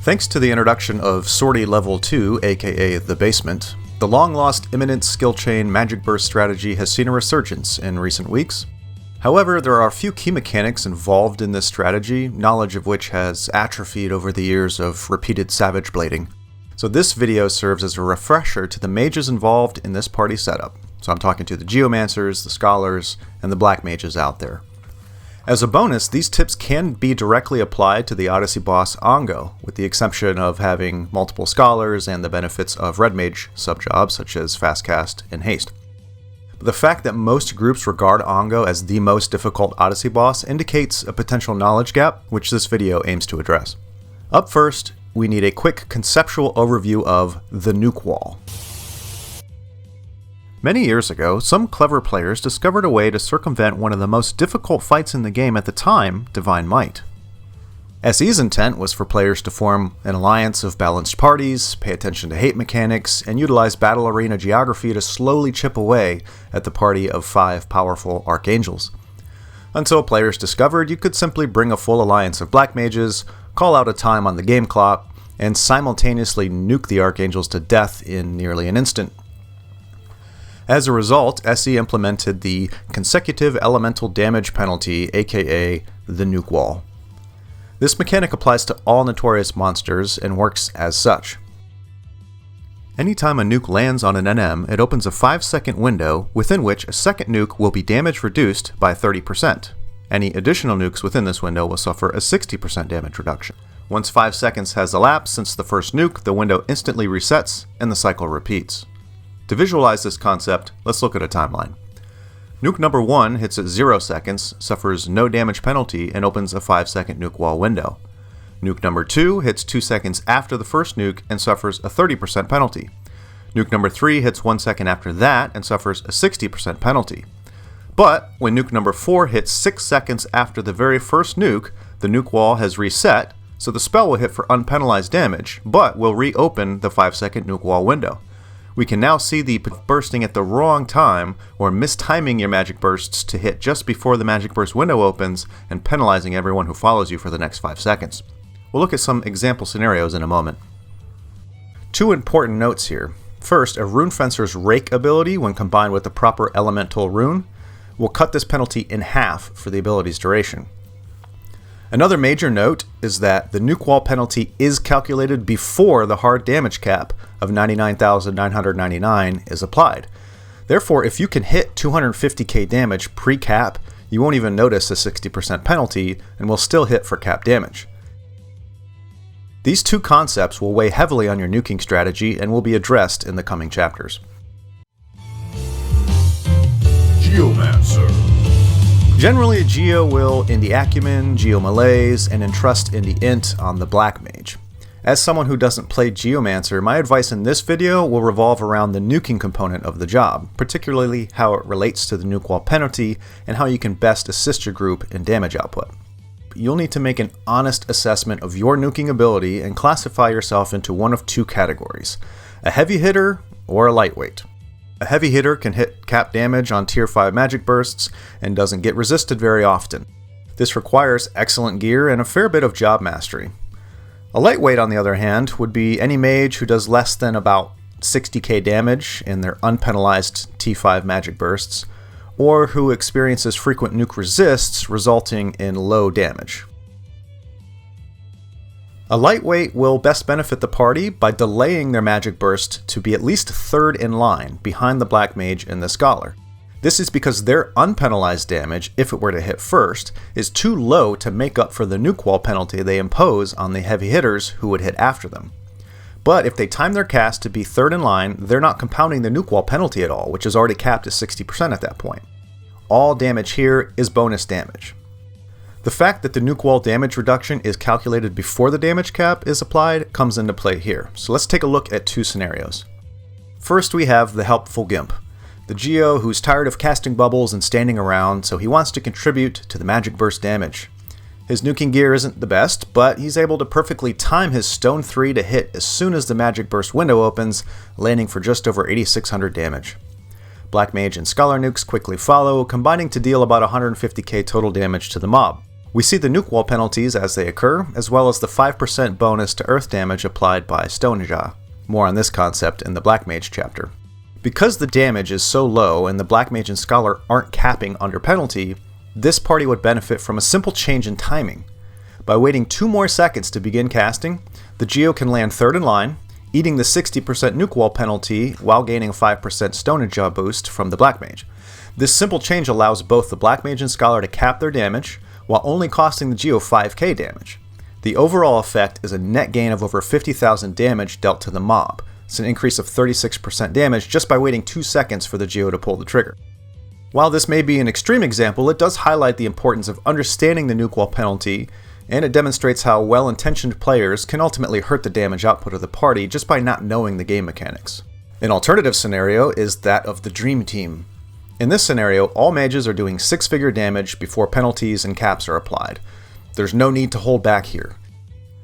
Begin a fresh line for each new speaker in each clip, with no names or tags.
Thanks to the introduction of Sortie Level 2, aka the Basement, the long-lost imminent skill chain Magic Burst strategy has seen a resurgence in recent weeks. However, there are a few key mechanics involved in this strategy, knowledge of which has atrophied over the years of repeated savage blading. So this video serves as a refresher to the mages involved in this party setup. So I'm talking to the Geomancers, the Scholars, and the Black Mages out there. As a bonus, these tips can be directly applied to the Odyssey boss Ongo, with the exception of having multiple Scholars and the benefits of Red Mage subjobs such as Fast Cast and Haste. But the fact that most groups regard Ongo as the most difficult Odyssey boss indicates a potential knowledge gap, which this video aims to address. Up first, we need a quick conceptual overview of the Nuke Wall. Many years ago, some clever players discovered a way to circumvent one of the most difficult fights in the game at the time, Divine Might. SE's intent was for players to form an alliance of balanced parties, pay attention to hate mechanics, and utilize battle arena geography to slowly chip away at the party of 5 powerful archangels. Until players discovered you could simply bring a full alliance of black mages, call out a time on the game clock, and simultaneously nuke the archangels to death in nearly an instant. As a result, SE implemented the consecutive elemental damage penalty, aka the Nuke Wall. This mechanic applies to all notorious monsters and works as such. Anytime a nuke lands on an NM, it opens a 5-second window within which a second nuke will be damage reduced by 30%. Any additional nukes within this window will suffer a 60% damage reduction. Once 5 seconds has elapsed since the first nuke, the window instantly resets and the cycle repeats. To visualize this concept, let's look at a timeline. Nuke number 1 hits at 0 seconds, suffers no damage penalty, and opens a 5-second nuke wall window. Nuke number 2 hits 2 seconds after the first nuke and suffers a 30% penalty. Nuke number 3 hits 1 second after that and suffers a 60% penalty. But when nuke number 4 hits 6 seconds after the very first nuke, the nuke wall has reset, so the spell will hit for unpenalized damage, but will reopen the 5-second nuke wall window. We can now see the bursting at the wrong time, or mistiming your magic bursts to hit just before the magic burst window opens and penalizing everyone who follows you for the next 5 seconds. We'll look at some example scenarios in a moment. 2 important notes here. First, a Rune Fencer's Rake ability, when combined with the proper elemental rune, will cut this penalty in half for the ability's duration. Another major note is that the Nuke Wall penalty is calculated before the hard damage cap of 99,999 is applied. Therefore, if you can hit 250k damage pre-cap, you won't even notice a 60% penalty and will still hit for cap damage. These 2 concepts will weigh heavily on your nuking strategy and will be addressed in the coming chapters.
Geomancer.
Generally, a Geo will Indie Acumen, Geo Malaise, and entrust Indie Int on the Black Mage. As someone who doesn't play Geomancer, my advice in this video will revolve around the nuking component of the job, particularly how it relates to the Nuke Wall penalty and how you can best assist your group in damage output. You'll need to make an honest assessment of your nuking ability and classify yourself into one of 2 categories, a heavy hitter or a lightweight. A heavy hitter can hit cap damage on tier 5 magic bursts and doesn't get resisted very often. This requires excellent gear and a fair bit of job mastery. A lightweight, on the other hand, would be any mage who does less than about 60k damage in their unpenalized T5 magic bursts, or who experiences frequent nuke resists resulting in low damage. A lightweight will best benefit the party by delaying their magic burst to be at least 3rd in line behind the Black Mage and the Scholar. This is because their unpenalized damage, if it were to hit first, is too low to make up for the Nuke Wall penalty they impose on the heavy hitters who would hit after them. But if they time their cast to be 3rd in line, they're not compounding the Nuke Wall penalty at all, which is already capped at 60% at that point. All damage here is bonus damage. The fact that the Nuke Wall damage reduction is calculated before the damage cap is applied comes into play here. So let's take a look at 2 scenarios. First, we have the Helpful Gimp, the Geo who's tired of casting bubbles and standing around, so he wants to contribute to the magic burst damage. His nuking gear isn't the best, but he's able to perfectly time his Stone 3 to hit as soon as the magic burst window opens, landing for just over 8,600 damage. Black Mage and Scholar nukes quickly follow, combining to deal about 150k total damage to the mob. We see the Nuke Wall penalties as they occur, as well as the 5% bonus to earth damage applied by Stonejaw. More on this concept in the Black Mage chapter. Because the damage is so low and the Black Mage and Scholar aren't capping under penalty, this party would benefit from a simple change in timing. By waiting 2 more seconds to begin casting, the Geo can land third in line, eating the 60% Nuke Wall penalty while gaining a 5% Stonejaw boost from the Black Mage. This simple change allows both the Black Mage and Scholar to cap their damage, while only costing the Geo 5k damage. The overall effect is a net gain of over 50,000 damage dealt to the mob. It's an increase of 36% damage just by waiting 2 seconds for the Geo to pull the trigger. While this may be an extreme example, it does highlight the importance of understanding the Nuke Wall penalty, and it demonstrates how well-intentioned players can ultimately hurt the damage output of the party just by not knowing the game mechanics. An alternative scenario is that of the Dream Team. In this scenario, all mages are doing 6-figure damage before penalties and caps are applied. There's no need to hold back here.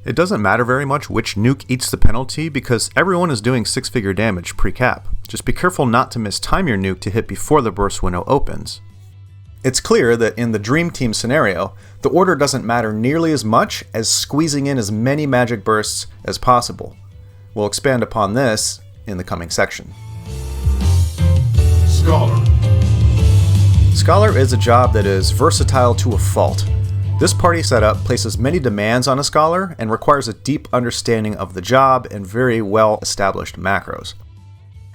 It doesn't matter very much which nuke eats the penalty because everyone is doing 6-figure damage pre-cap. Just be careful not to mistime your nuke to hit before the burst window opens. It's clear that in the Dream Team scenario, the order doesn't matter nearly as much as squeezing in as many magic bursts as possible. We'll expand upon this in the coming section.
Scholar.
Scholar is a job that is versatile to a fault. This party setup places many demands on a Scholar and requires a deep understanding of the job and very well-established macros.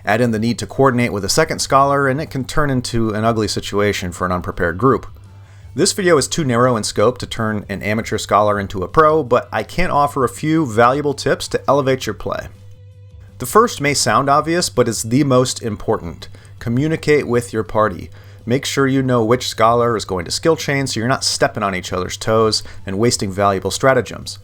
Add in the need to coordinate with a second Scholar and it can turn into an ugly situation for an unprepared group. This video is too narrow in scope to turn an amateur Scholar into a pro, but I can offer a few valuable tips to elevate your play. The first may sound obvious, but is the most important. Communicate with your party. Make sure you know which Scholar is going to skill chain so you're not stepping on each other's toes and wasting valuable stratagems.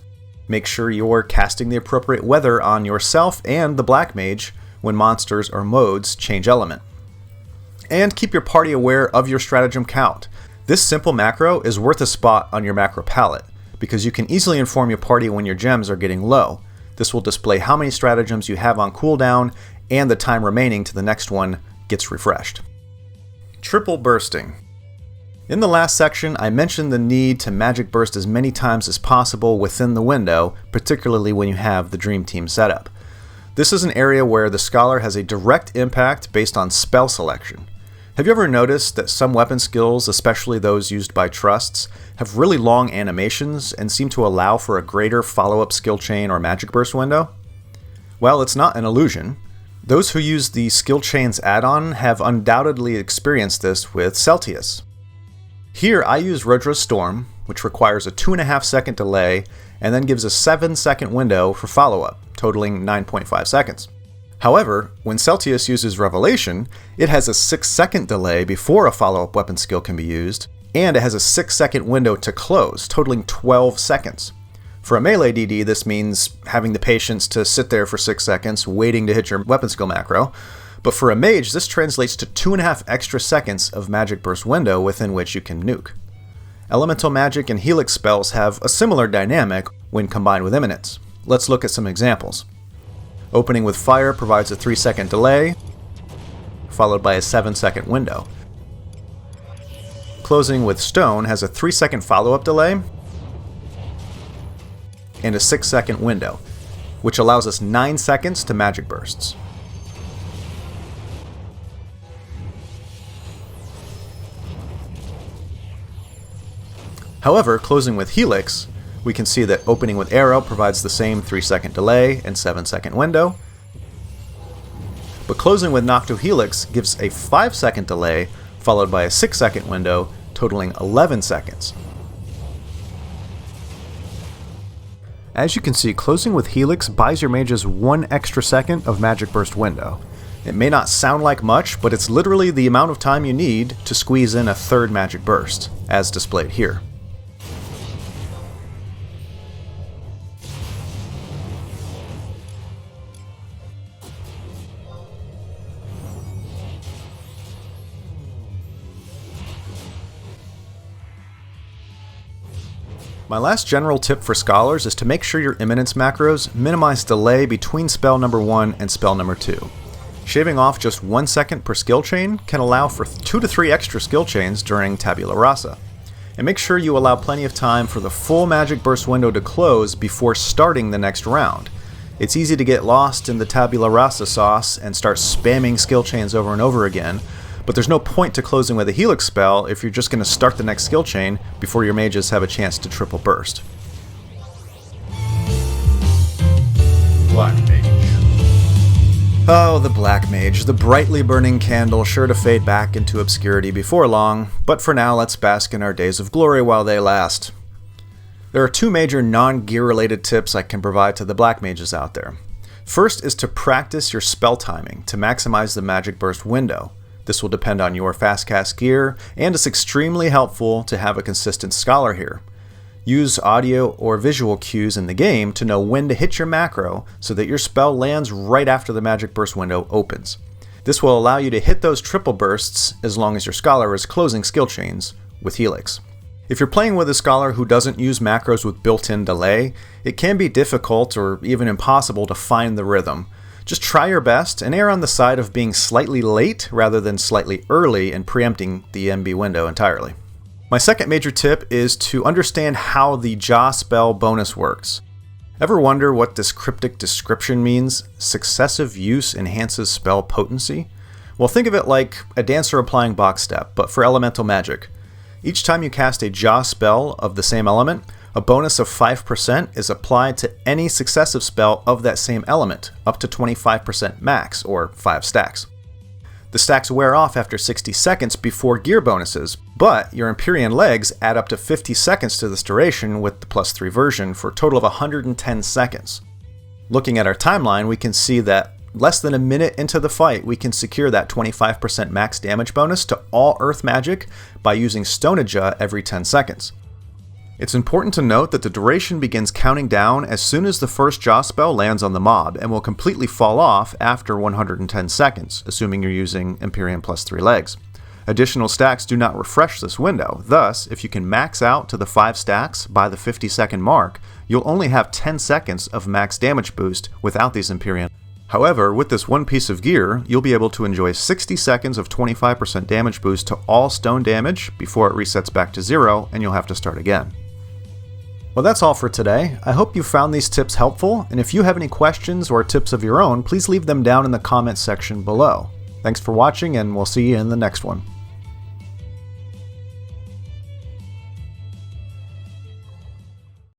Make sure you're casting the appropriate weather on yourself and the Black Mage when monsters or modes change element. And keep your party aware of your stratagem count. This simple macro is worth a spot on your macro palette, because you can easily inform your party when your gems are getting low. This will display how many stratagems you have on cooldown, and the time remaining to the next one gets refreshed. Triple bursting. In the last section, I mentioned the need to magic burst as many times as possible within the window, particularly when you have the Dream Team setup. This is an area where the Scholar has a direct impact based on spell selection. Have you ever noticed that some weapon skills, especially those used by trusts, have really long animations and seem to allow for a greater follow-up skill chain or magic burst window? Well, it's not an illusion. Those who use the Skill Chains add-on have undoubtedly experienced this with Celtius. Here I use Rodra's Storm, which requires a 2.5 second delay and then gives a 7-second window for follow-up, totaling 9.5 seconds. However, when Celtius uses Revelation, it has a 6-second delay before a follow-up weapon skill can be used, and it has a 6-second window to close, totaling 12 seconds. For a melee DD, this means having the patience to sit there for 6 seconds, waiting to hit your weapon skill macro. But for a mage, this translates to 2.5 extra seconds of magic burst window within which you can nuke. Elemental magic and helix spells have a similar dynamic when combined with imminence. Let's look at some examples. Opening with fire provides a 3-second delay, followed by a 7-second window. Closing with stone has a 3-second follow-up delay, and a 6-second window, which allows us 9 seconds to magic bursts. However, closing with Helix, we can see that opening with Arrow provides the same 3-second delay and 7-second window, but closing with Nocto Helix gives a 5-second delay followed by a 6-second window, totaling 11 seconds. As you can see, closing with Helix buys your mages 1 extra second of magic burst window. It may not sound like much, but it's literally the amount of time you need to squeeze in a 3rd magic burst, as displayed here. My last general tip for Scholars is to make sure your Imminence macros minimize delay between spell number 1 and spell number 2. Shaving off just 1 second per skill chain can allow for 2 to 3 extra skill chains during Tabula Rasa. And make sure you allow plenty of time for the full magic burst window to close before starting the next round. It's easy to get lost in the tabula rasa sauce and start spamming skill chains over and over again, but there's no point to closing with a Helix spell if you're just going to start the next skill chain before your mages have a chance to triple burst.
Black Mage.
Oh, the Black Mage, the brightly burning candle sure to fade back into obscurity before long, but for now let's bask in our days of glory while they last. There are two major non-gear related tips I can provide to the Black Mages out there. First is to practice your spell timing to maximize the magic burst window. This will depend on your fast cast gear, and it's extremely helpful to have a consistent scholar here. Use audio or visual cues in the game to know when to hit your macro so that your spell lands right after the magic burst window opens. This will allow you to hit those triple bursts as long as your scholar is closing skill chains with Helix. If you're playing with a scholar who doesn't use macros with built-in delay, it can be difficult or even impossible to find the rhythm. Just try your best and err on the side of being slightly late rather than slightly early and preempting the MB window entirely. My second major tip is to understand how the Jaw spell bonus works. Ever wonder what this cryptic description means? Successive use enhances spell potency? Well, think of it like a dancer applying box step, but for elemental magic. Each time you cast a Jaw spell of the same element, a bonus of 5% is applied to any successive spell of that same element, up to 25% max, or 5 stacks. The stacks wear off after 60 seconds before gear bonuses, but your Empyrean legs add up to 50 seconds to this duration with the +3 version for a total of 110 seconds. Looking at our timeline, we can see that less than a minute into the fight, we can secure that 25% max damage bonus to all earth magic by using Stoneja every 10 seconds. It's important to note that the duration begins counting down as soon as the first Jaw spell lands on the mob and will completely fall off after 110 seconds, assuming you're using Empyrean +3 legs. Additional stacks do not refresh this window, thus, if you can max out to the 5 stacks by the 50-second mark, you'll only have 10 seconds of max damage boost without these Empyrean. However, with this one piece of gear, you'll be able to enjoy 60 seconds of 25% damage boost to all stone damage before it resets back to 0 and you'll have to start again. Well, that's all for today. I hope you found these tips helpful, and if you have any questions or tips of your own, please leave them down in the comments section below. Thanks for watching, and we'll see you in the next one.